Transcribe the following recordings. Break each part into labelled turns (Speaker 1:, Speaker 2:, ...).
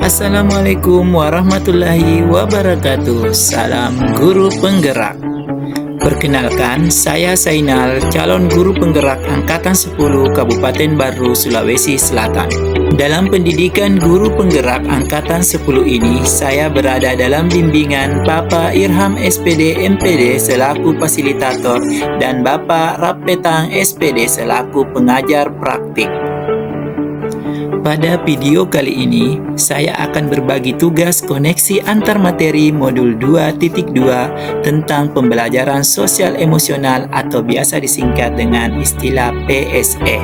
Speaker 1: Assalamualaikum warahmatullahi wabarakatuh. Salam guru penggerak. Perkenalkan, saya Sainal, calon guru penggerak Angkatan 10 Kabupaten Baru, Sulawesi Selatan. Dalam pendidikan guru penggerak Angkatan 10 ini, saya berada dalam bimbingan Bapak Irham SPD MPD selaku fasilitator dan Bapak Rapetang SPD selaku pengajar praktik. Pada video kali ini, saya akan berbagi tugas koneksi antar materi modul 2.2 tentang pembelajaran sosial emosional atau biasa disingkat dengan istilah PSE.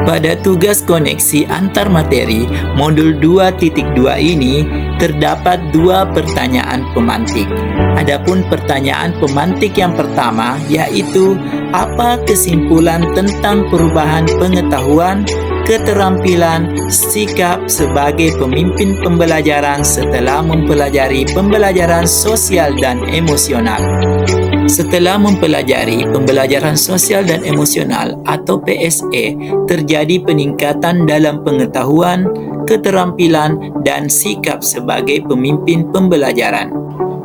Speaker 1: Pada tugas koneksi antar materi modul 2.2 ini terdapat dua pertanyaan pemantik. Adapun pertanyaan pemantik yang pertama yaitu apa kesimpulan tentang perubahan pengetahuan, keterampilan, sikap sebagai pemimpin pembelajaran setelah mempelajari pembelajaran sosial dan emosional. Setelah mempelajari pembelajaran sosial dan emosional atau PSE, terjadi peningkatan dalam pengetahuan, keterampilan, dan sikap sebagai pemimpin pembelajaran.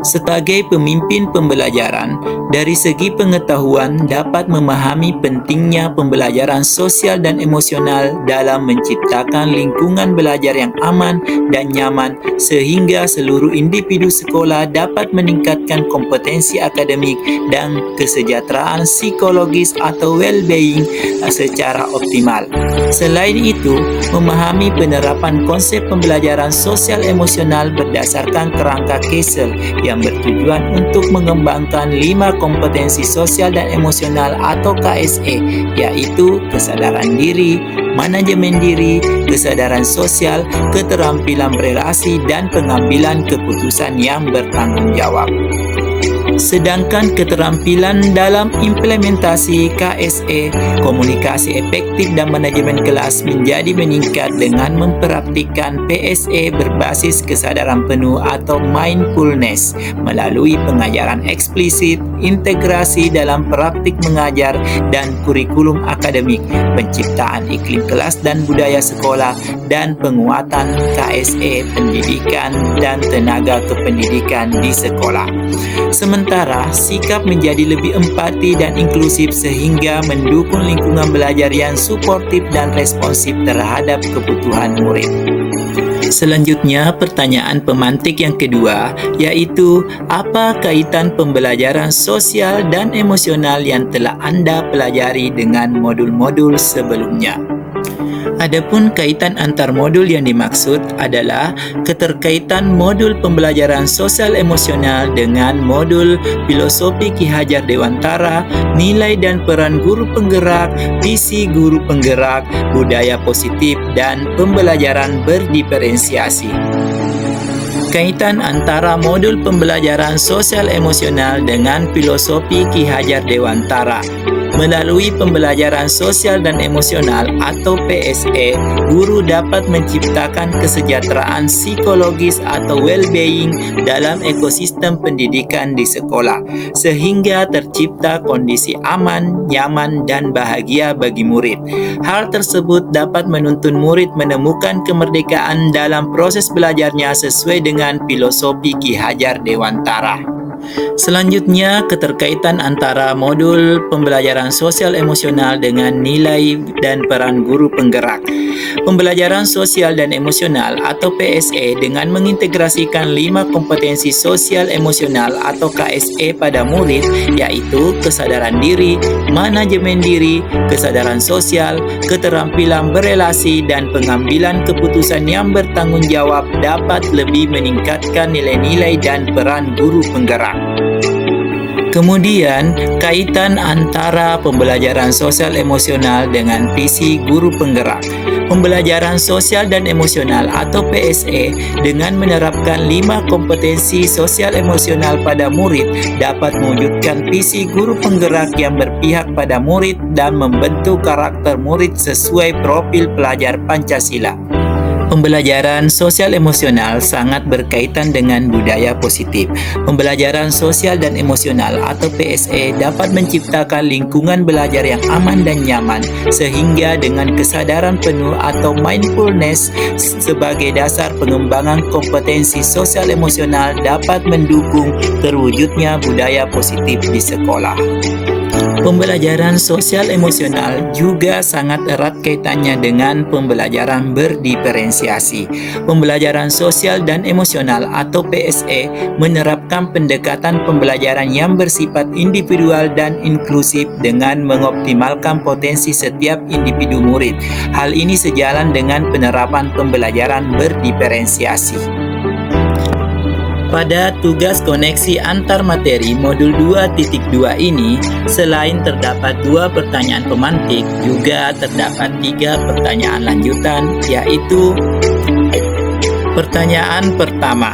Speaker 1: Sebagai pemimpin pembelajaran, dari segi pengetahuan dapat memahami pentingnya pembelajaran sosial dan emosional dalam menciptakan lingkungan belajar yang aman dan nyaman sehingga seluruh individu sekolah dapat meningkatkan kompetensi akademik dan kesejahteraan psikologis atau well-being secara optimal. Selain itu, memahami penerapan konsep pembelajaran sosial emosional berdasarkan kerangka Kessel yang bertujuan untuk mengembangkan 5 kompetensi sosial dan emosional atau KSE, yaitu kesadaran diri, manajemen diri, kesadaran sosial, keterampilan berelasi, dan pengambilan keputusan yang bertanggung jawab. Sedangkan keterampilan dalam implementasi KSE, komunikasi efektif dan manajemen kelas menjadi meningkat dengan mempraktikkan PSE berbasis kesadaran penuh atau mindfulness melalui pengajaran eksplisit, integrasi dalam praktik mengajar dan kurikulum akademik, penciptaan iklim kelas dan budaya sekolah, dan penguatan KSE pendidikan dan tenaga kependidikan di sekolah. Sementara sikap menjadi lebih empati dan inklusif sehingga mendukung lingkungan belajar yang suportif dan responsif terhadap kebutuhan murid. Selanjutnya, pertanyaan pemantik yang kedua, yaitu apa kaitan pembelajaran sosial dan emosional yang telah Anda pelajari dengan modul-modul sebelumnya? Adapun kaitan antar modul yang dimaksud adalah keterkaitan modul pembelajaran sosial emosional dengan modul filosofi Ki Hajar Dewantara, nilai dan peran guru penggerak, visi guru penggerak, budaya positif, dan pembelajaran berdiferensiasi. Kaitan antara modul pembelajaran sosial emosional dengan filosofi Ki Hajar Dewantara. Melalui pembelajaran sosial dan emosional atau PSE, guru dapat menciptakan kesejahteraan psikologis atau well-being dalam ekosistem pendidikan di sekolah, sehingga tercipta kondisi aman, nyaman, dan bahagia bagi murid. Hal tersebut dapat menuntun murid menemukan kemerdekaan dalam proses belajarnya sesuai dengan filosofi Ki Hajar Dewantara. Selanjutnya, keterkaitan antara modul pembelajaran sosial emosional dengan nilai dan peran guru penggerak. Pembelajaran sosial dan emosional atau PSE dengan mengintegrasikan 5 kompetensi sosial emosional atau KSE pada murid, yaitu kesadaran diri, manajemen diri, kesadaran sosial, keterampilan berelasi, dan pengambilan keputusan yang bertanggung jawab dapat lebih meningkatkan nilai-nilai dan peran guru penggerak. Kemudian, kaitan antara pembelajaran sosial emosional dengan visi guru penggerak. Pembelajaran sosial dan emosional atau PSE dengan menerapkan 5 kompetensi sosial emosional pada murid dapat mewujudkan visi guru penggerak yang berpihak pada murid dan membentuk karakter murid sesuai profil pelajar Pancasila. Pembelajaran sosial emosional sangat berkaitan dengan budaya positif. Pembelajaran sosial dan emosional atau PSE dapat menciptakan lingkungan belajar yang aman dan nyaman sehingga dengan kesadaran penuh atau mindfulness sebagai dasar pengembangan kompetensi sosial emosional dapat mendukung terwujudnya budaya positif di sekolah. Pembelajaran sosial emosional juga sangat erat kaitannya dengan pembelajaran berdiferensiasi. Pembelajaran sosial dan emosional atau PSE menerapkan pendekatan pembelajaran yang bersifat individual dan inklusif dengan mengoptimalkan potensi setiap individu murid. Hal ini sejalan dengan penerapan pembelajaran berdiferensiasi. Pada tugas koneksi antar materi modul 2.2 ini, selain terdapat 2 pertanyaan pemantik, juga terdapat 3 pertanyaan lanjutan, yaitu pertanyaan pertama.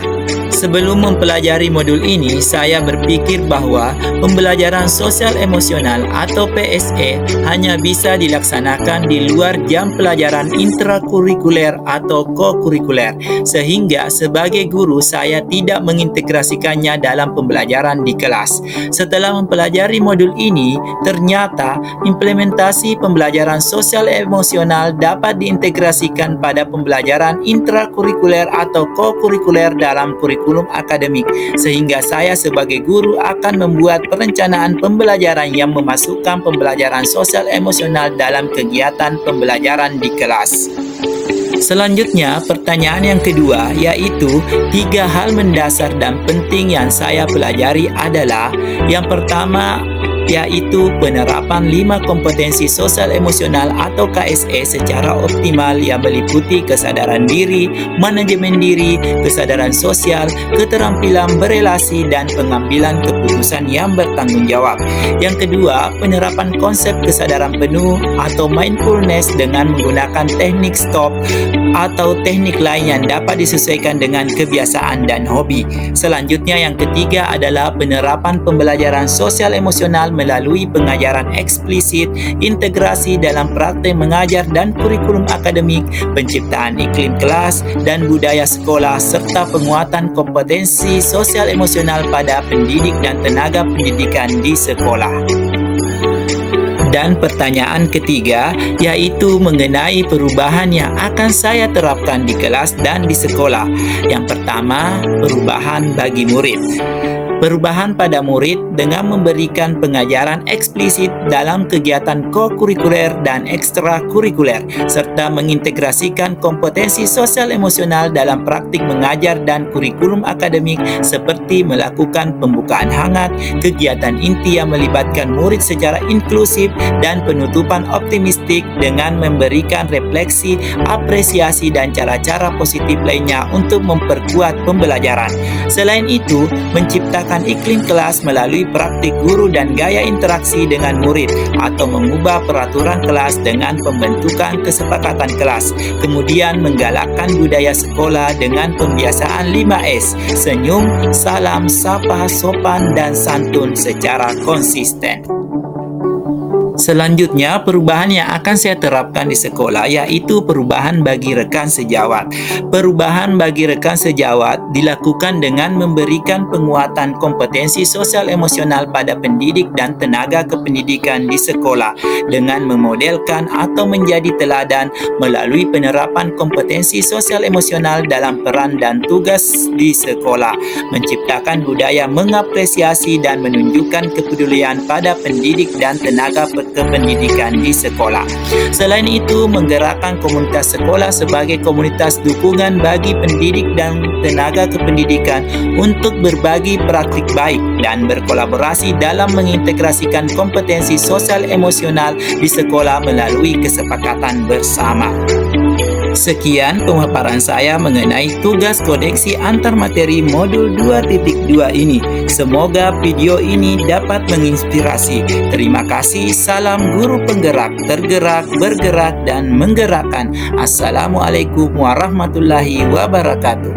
Speaker 1: Sebelum mempelajari modul ini, saya berpikir bahwa pembelajaran sosial emosional atau PSE hanya bisa dilaksanakan di luar jam pelajaran intrakurikuler atau kokurikuler, sehingga sebagai guru saya tidak mengintegrasikannya dalam pembelajaran di kelas. Setelah mempelajari modul ini, ternyata implementasi pembelajaran sosial emosional dapat diintegrasikan pada pembelajaran intrakurikuler atau kokurikuler dalam kurikulum akademik, sehingga saya sebagai guru akan membuat perencanaan pembelajaran yang memasukkan pembelajaran sosial emosional dalam kegiatan pembelajaran di kelas. Selanjutnya, pertanyaan yang kedua, yaitu 3 hal mendasar dan penting yang saya pelajari adalah yang pertama, yaitu penerapan 5 kompetensi sosial emosional atau KSE secara optimal yang meliputi kesadaran diri, manajemen diri, kesadaran sosial, keterampilan berelasi, dan pengambilan keputusan yang bertanggung jawab. Yang kedua, penerapan konsep kesadaran penuh atau mindfulness dengan menggunakan teknik stop atau teknik lain yang dapat disesuaikan dengan kebiasaan dan hobi. Selanjutnya, yang ketiga adalah penerapan pembelajaran sosial emosional melalui pengajaran eksplisit, integrasi dalam praktik mengajar dan kurikulum akademik, penciptaan iklim kelas dan budaya sekolah, serta penguatan kompetensi sosial emosional pada pendidik dan tenaga pendidikan di sekolah. Dan pertanyaan ketiga, yaitu mengenai perubahan yang akan saya terapkan di kelas dan di sekolah. Yang pertama, perubahan bagi murid. Perubahan pada murid dengan memberikan pengajaran eksplisit dalam kegiatan kokurikuler dan ekstrakurikuler, serta mengintegrasikan kompetensi sosial emosional dalam praktik mengajar dan kurikulum akademik seperti melakukan pembukaan hangat, kegiatan inti yang melibatkan murid secara inklusif, dan penutupan optimistik dengan memberikan refleksi, apresiasi, dan cara-cara positif lainnya untuk memperkuat pembelajaran. Selain itu, menciptakan iklim kelas melalui praktik guru dan gaya interaksi dengan murid atau mengubah peraturan kelas dengan pembentukan kesepakatan kelas. Kemudian menggalakkan budaya sekolah dengan pembiasaan 5S: senyum, salam, sapa, sopan, dan santun secara konsisten. Selanjutnya, perubahan yang akan saya terapkan di sekolah yaitu perubahan bagi rekan sejawat. Perubahan bagi rekan sejawat dilakukan dengan memberikan penguatan kompetensi sosial emosional pada pendidik dan tenaga kependidikan di sekolah dengan memodelkan atau menjadi teladan melalui penerapan kompetensi sosial emosional dalam peran dan tugas di sekolah, menciptakan budaya mengapresiasi dan menunjukkan kepedulian pada pendidik dan tenaga kependidikan di sekolah. Selain itu, menggerakkan komunitas sekolah sebagai komunitas dukungan bagi pendidik dan tenaga kependidikan untuk berbagi praktik baik dan berkolaborasi dalam mengintegrasikan kompetensi sosial emosional di sekolah melalui kesepakatan bersama. Sekian pemaparan saya mengenai tugas koneksi antar materi modul 2.2 ini. Semoga video ini dapat menginspirasi. Terima kasih. Salam guru penggerak, tergerak, bergerak, dan menggerakkan. Assalamualaikum warahmatullahi wabarakatuh.